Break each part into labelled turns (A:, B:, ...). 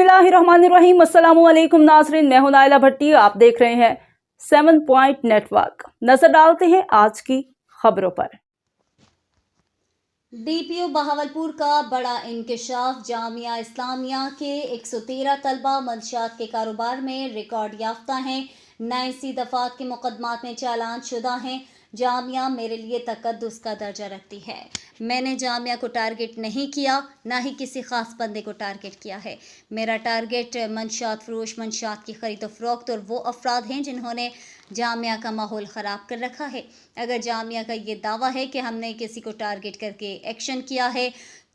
A: बिस्मिल्लाहिर्रहमानिर्रहीम। अस्सलामुअलैकुम नाज़रीन, मैं हूं नाइला भट्टी। आप देख रहे हैं 7 पॉइंट नेटवर्क। नजर डालते हैं आज की खबरों पर।
B: डीपीओ बहावलपुर का बड़ा इंकशाफ। जामिया इस्लामिया के 113 तलबा मंशियात के कारोबार में रिकॉर्ड याफ्ता हैं। 89 दफात के मुकदमात में चालान शुदा हैं। जामिया मेरे लिए तकद्दुस का दर्जा रखती है। मैंने जामिया को टारगेट नहीं किया, ना ही किसी ख़ास बंदे को टारगेट किया है। मेरा टारगेट मंशियात फरोश, मंशियात की ख़रीद फ़रोख्त और वो अफराद हैं जिन्होंने जामिया का माहौल ख़राब कर रखा है। अगर जामिया का ये दावा है कि हमने किसी को टारगेट करके एक्शन किया है,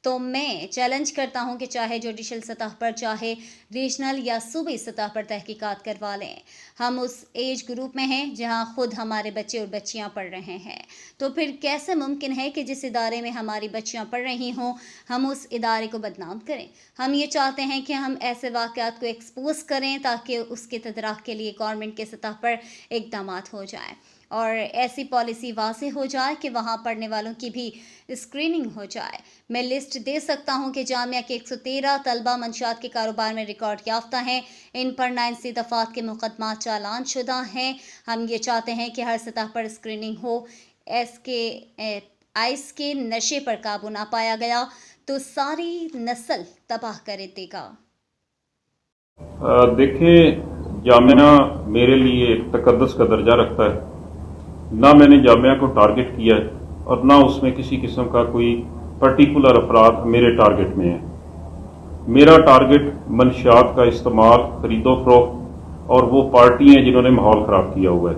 B: तो मैं चैलेंज करता हूं कि चाहे जुडिशल सतह पर, चाहे रीजनल या सूबी सतह पर तहकीकात करवा लें। हम उस एज ग्रुप में हैं जहां खुद हमारे बच्चे और बच्चियां पढ़ रहे हैं, तो फिर कैसे मुमकिन है कि जिस इदारे में हमारी बच्चियां पढ़ रही हों हम उस इदारे को बदनाम करें। हम ये चाहते हैं कि हम ऐसे वाक़यात को एक्सपोज करें ताकि उसके तदराक के लिए गवर्नमेंट के सतह पर इक़दामात हो जाए और ऐसी पॉलिसी वाज़ेह हो जाए कि वहाँ पढ़ने वालों की भी स्क्रीनिंग हो जाए। मैं लिस्ट दे सकता हूँ कि जामिया के 113 तलबा मंशियात के कारोबार में रिकॉर्ड याफ्ता हैं। इन पर 89 दफात के मुकदमात चालान शुदा हैं। हम ये चाहते हैं कि हर सतह पर स्क्रीनिंग हो। आइस के नशे पर काबू ना पाया गया तो सारी नस्ल तबाह कर देगा।
C: देखें, जामिया मेरे लिए एक तकद्दुस का दर्जा रखता है। ना मैंने जामिया को टारगेट किया है और ना उसमें किसी किस्म का कोई पर्टिकुलर अफराद मेरे टारगेट में है। मेरा टारगेट मंशियात का इस्तेमाल, खरीदो फरोख्त और वो पार्टी हैं जिन्होंने माहौल ख़राब किया हुआ है।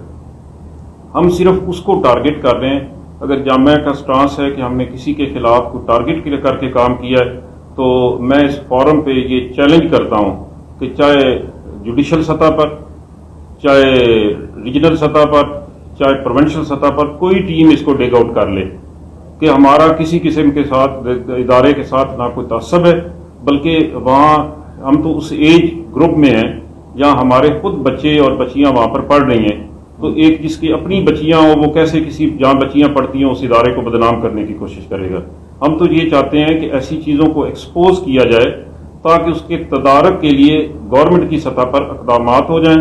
C: हम सिर्फ उसको टारगेट कर रहे हैं। अगर जामिया का स्टांस है कि हमने किसी के खिलाफ को टारगेट करके काम किया है, तो मैं इस फोरम पे ये चैलेंज करता हूँ कि चाहे जुडिशल सतह पर, चाहे रीजनल सतह पर, चाहे प्रोविंशियल सतह पर कोई टीम इसको टेक आउट कर ले कि हमारा किसी किस्म के साथ, इदारे के साथ ना कोई तअस्सुब है, बल्कि वहाँ हम तो उस एज ग्रुप में हैं जहाँ हमारे खुद बच्चे और बच्चियाँ वहाँ पर पढ़ रही हैं। तो एक जिसकी अपनी बच्चियाँ हो वो कैसे किसी जहाँ बच्चियाँ पढ़ती हैं उस इदारे को बदनाम करने की कोशिश करेगा। हम तो ये चाहते हैं कि ऐसी चीज़ों को एक्सपोज किया जाए ताकि उसके तदारक के लिए गवर्नमेंट की सतह पर इक़दामात हो जाएं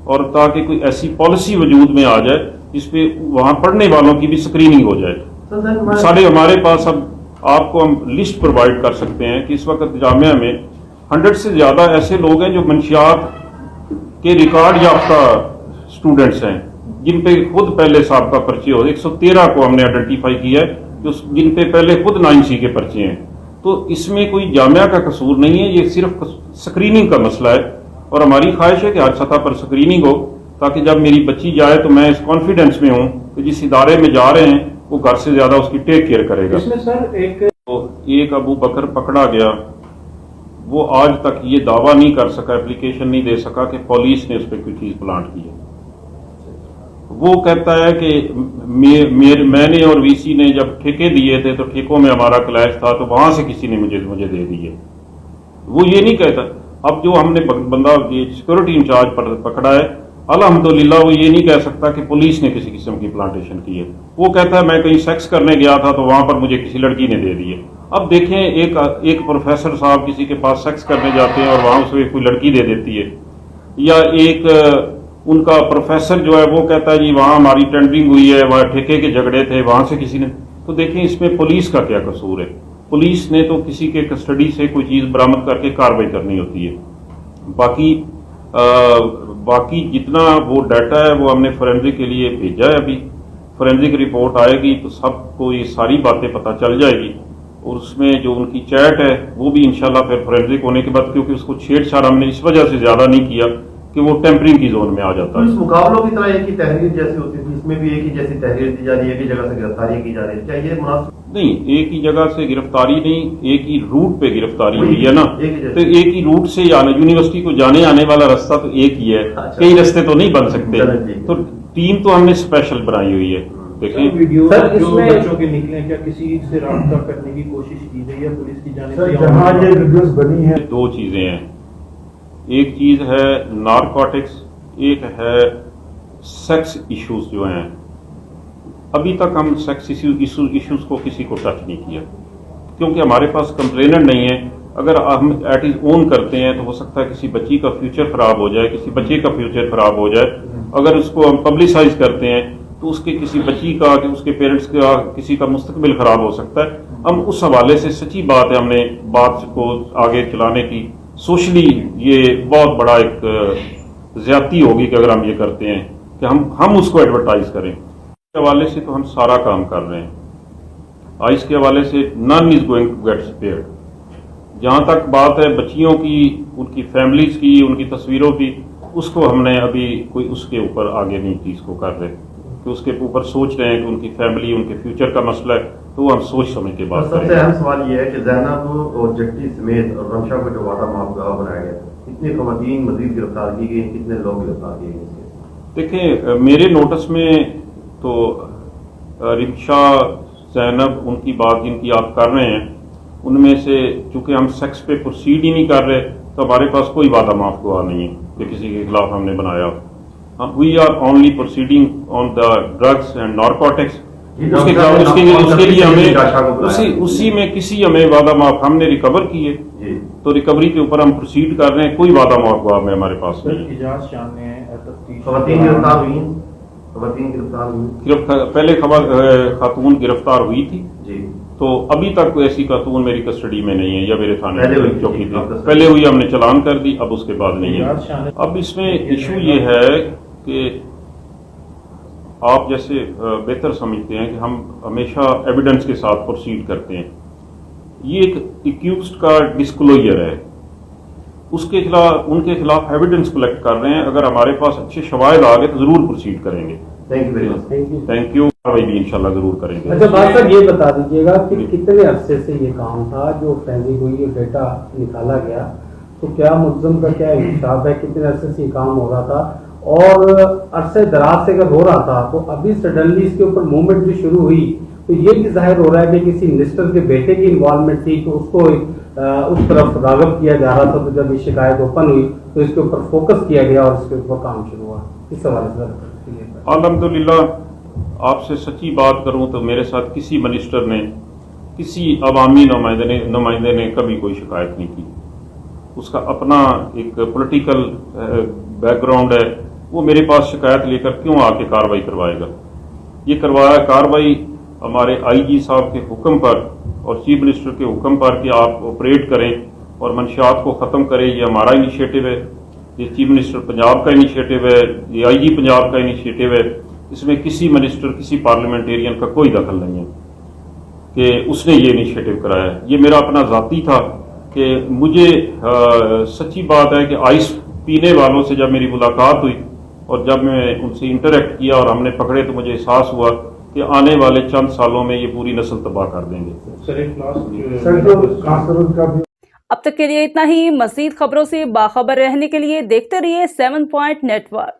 C: और ताकि कोई ऐसी पॉलिसी वजूद में आ जाए जिसपे वहाँ पढ़ने वालों की भी स्क्रीनिंग हो जाए। हमारे पास अब आपको हम लिस्ट प्रोवाइड कर सकते हैं कि इस वक्त जामिया में 100 से ज़्यादा ऐसे लोग हैं जो मंशियात के रिकॉर्ड याफ्ता स्टूडेंट्स हैं जिन पे खुद पहले साहब पर्चे हो। 113 को हमने आइडेंटिफाई किया है जो जिन पे पहले खुद 9C के पर्चे हैं। तो इसमें कोई जामिया का कसूर नहीं है, ये सिर्फ स्क्रीनिंग का मसला है और हमारी ख्वाहिश है कि हर सतह पर स्क्रीनिंग हो ताकि जब मेरी बच्ची जाए तो मैं इस कॉन्फिडेंस में हूँ कि जिस इदारे में जा रहे हैं वो घर से ज्यादा उसकी टेक केयर करेगा।
D: इसमें सर
C: एक अबू बकर पकड़ा गया, वो आज तक ये दावा नहीं कर सका, एप्लीकेशन नहीं दे सका कि पुलिस ने उस पर कोई चीज प्लांट की है। वो कहता है कि मैंने और वीसी ने जब ठेके दिए थे तो ठेकों में हमारा क्लैश था तो वहां से किसी ने मुझे दे दिए। वो ये नहीं कहता। अब जो हमने बंदा ये सिक्योरिटी इंचार्ज पकड़ा है, अल्हम्दुलिल्लाह वो ये नहीं कह सकता कि पुलिस ने किसी किस्म की प्लांटेशन की है। वो कहता है मैं कहीं सेक्स करने गया था तो वहां पर मुझे किसी लड़की ने दे दिए। अब देखें, एक प्रोफेसर साहब किसी के पास सेक्स करने जाते हैं और वहां उसे कोई लड़की दे देती है, या एक उनका प्रोफेसर जो है वो कहता है जी वहां हमारी टेंडरिंग हुई है, वहां ठेके के झगड़े थे, वहां से किसी ने। तो देखें इसमें पुलिस का क्या कसूर है? पुलिस ने तो किसी के कस्टडी से कोई चीज बरामद करके कार्रवाई करनी होती है। बाकी जितना वो डाटा है वो हमने फोरेंसिक के लिए भेजा है। अभी फोरेंसिक रिपोर्ट आएगी तो सबको ये सारी बातें पता चल जाएगी और उसमें जो उनकी चैट है वो भी इंशाल्लाह फिर फोरेंसिक होने के बाद, क्योंकि उसको छेड़छाड़ हमने इस वजह से ज्यादा नहीं किया कि वो टेम्परिंग की जोन में आ जाता है।
D: इस मुकाबलों की तरह एक ही तहरीर जैसी होती थी, इसमें भी एक ही जैसी तहरीर दी जा रही है, एक ही जगह से गिरफ्तारी की जा रही है, क्या ये मुनासिब?
C: नहीं, एक ही जगह से गिरफ्तारी नहीं, एक ही रूट पे गिरफ्तारी हुई है ना। तो एक ही रूट से यूनिवर्सिटी को जाने आने वाला रास्ता तो एक ही है।
D: अच्छा।
C: कई रास्ते तो नहीं बन सकते। तो टीम तो हमने स्पेशल बनाई हुई है। देखिए
E: वीडियो जो बच्चों के निकले, क्या किसी से राब्ता करने की कोशिश की गई है पुलिस की जानिब से?
F: जहां ये वीडियोस बनी है,
C: दो चीजें हैं। एक चीज है नारकोटिक्स, एक है सेक्स इश्यूज जो हैं। अभी तक हम सेक्स इश्यूज को किसी को टच नहीं किया क्योंकि हमारे पास कंप्लेनेंट नहीं है اگر ہم ایٹ از اون کرتے ہیں تو ہو سکتا ہے کسی بچی کا فیوچر خراب ہو جائے، کسی بچے کا فیوچر خراب ہو جائے. اگر اس کو ہم پبلسائز کرتے ہیں تو اس کے کسی بچی کا، کہ اس کے پیرنٹس کا، کسی کا مستقبل خراب ہو سکتا ہے. ہم اس حوالے سے سچی بات ہے، ہم نے بات کو آگے چلانے کی سوشلی یہ بہت بڑا ایک زیادتی ہوگی کہ اگر ہم یہ کرتے ہیں کہ ہم اس کو ایڈورٹائز کریں. اس حوالے سے تو ہم سارا کام کر رہے ہیں. آئس کے حوالے سے نن از گوئنگ ٹو گیٹ اسپیئرڈ. جہاں تک بات ہے بچیوں کی، ان کی فیملیز کی، ان کی تصویروں کی، اس کو ہم نے ابھی کوئی اس کے اوپر آگے نہیں چیز کو کر رہے کہ اس کے اوپر سوچ رہے ہیں کہ ان کی فیملی، ان کے فیوچر کا مسئلہ ہے، تو وہ ہم سوچ سمجھ کے بات
D: سب
C: کریں.
D: سے اہم سوال یہ ہے کہ زینب اور جٹی سمیت اور رمشا کو جو وعدہ معاف گواہ بنایا گیا، کتنی خواتین مزید گرفتار کی گئی، کتنے لوگ گرفتار کیے گئے؟
C: دیکھیں میرے نوٹس میں تو رمشا، زینب، ان کی بات جن کی آپ کر رہے ہیں، ان میں سے چونکہ ہم سیکس پہ پروسیڈ ہی نہیں کر رہے تو ہمارے پاس کوئی وعدہ معاف گواہ نہیں ہے کہ کسی کے خلاف ہم نے بنایا. We are only proceeding on the drugs and narcotics. اس کے لیے ہمیں اسی میں کسی ہمیں وعدہ معاف ہم نے ریکور کیے تو ریکوری کے اوپر ہم پروسیڈ کر رہے ہیں. کوئی وعدہ معاف گواہ میں ہمارے پاس نہیں.
E: اعجاز شاہ نے
D: خواتین گرفتار ہوئی، خواتین گرفتار ہوئی،
C: پہلے خاتون گرفتار ہوئی تھی
D: جی،
C: تو ابھی تک کوئی ایسی خاتون میری کسٹڈی میں نہیں ہے یا میرے تھانے
D: پہلے ہوئی
C: چوکی
D: تھی.
C: تھی. پہلے ہوئی، ہم نے چلان کر دی، اب اس کے بعد نہیں ہے. اب اس میں ایشو یہ ہے کہ آپ جیسے بہتر سمجھتے ہیں کہ ہم ہمیشہ ایویڈنس کے ساتھ پروسیڈ کرتے ہیں. یہ ایک ایکیوزڈ کا ڈسکلوجر ہے، اس کے خلاف، ان کے خلاف ایویڈنس کلیکٹ کر رہے ہیں. اگر ہمارے پاس اچھے شواہد آ گئے تو ضرور پروسیڈ کریں گے.
D: Thank you very much.
C: Thank you. کارروائی بھی انشاءاللہ ضرور کریں گے.
F: اچھا بات صاحب یہ بتا دیجیے گا کہ کتنے عرصے سے یہ کام تھا جو پھیلی ہوئی یہ ڈیٹا نکالا گیا، تو کیا ملزم کا کیا انکشاف ہے، کتنے عرصے سے یہ کام ہو رہا تھا، اور عرصے دراز سے اگر ہو رہا تھا تو ابھی سڈنلی اس کے اوپر موومنٹ جو شروع ہوئی تو یہ بھی ظاہر ہو رہا ہے کہ کسی منسٹر کے بیٹے کی انوالومنٹ تھی تو اس کو اس طرف راغب کیا جا رہا تھا. تو جب یہ شکایت اوپن ہوئی تو اس کے اوپر فوکس کیا گیا اور اس کے اوپر کام شروع ہوا. اس حوالے سے
C: الحمدللہ آپ سے سچی بات کروں تو میرے ساتھ کسی منسٹر نے، کسی عوامی نمائندے نے کبھی کوئی شکایت نہیں کی. اس کا اپنا ایک پولیٹیکل بیک گراؤنڈ ہے. وہ میرے پاس شکایت لے کر کیوں آ کے کارروائی کروائے گا؟ یہ کروایا کارروائی ہمارے آئی جی صاحب کے حکم پر اور چیف منسٹر کے حکم پر کہ آپ آپریٹ کریں اور منشیات کو ختم کریں. یہ ہمارا انیشیٹو ہے، یہ چیف منسٹر پنجاب کا انیشیٹو ہے، یہ آئی جی پنجاب کا انیشیٹو ہے. اس میں کسی منسٹر، کسی پارلیمنٹیرین کا کوئی دخل نہیں ہے کہ اس نے یہ انیشیٹو کرایا ہے. یہ میرا اپنا ذاتی تھا کہ مجھے سچی بات ہے کہ آئس پینے والوں سے جب میری ملاقات ہوئی اور جب میں ان سے انٹریکٹ کیا اور ہم نے پکڑے تو مجھے احساس ہوا کہ آنے والے چند سالوں میں یہ پوری نسل تباہ کر دیں گے.
A: اب تک کے لیے اتنا ہی. مزید خبروں سے باخبر رہنے کے لیے دیکھتے رہیے 7 پوائنٹ نیٹ ورک.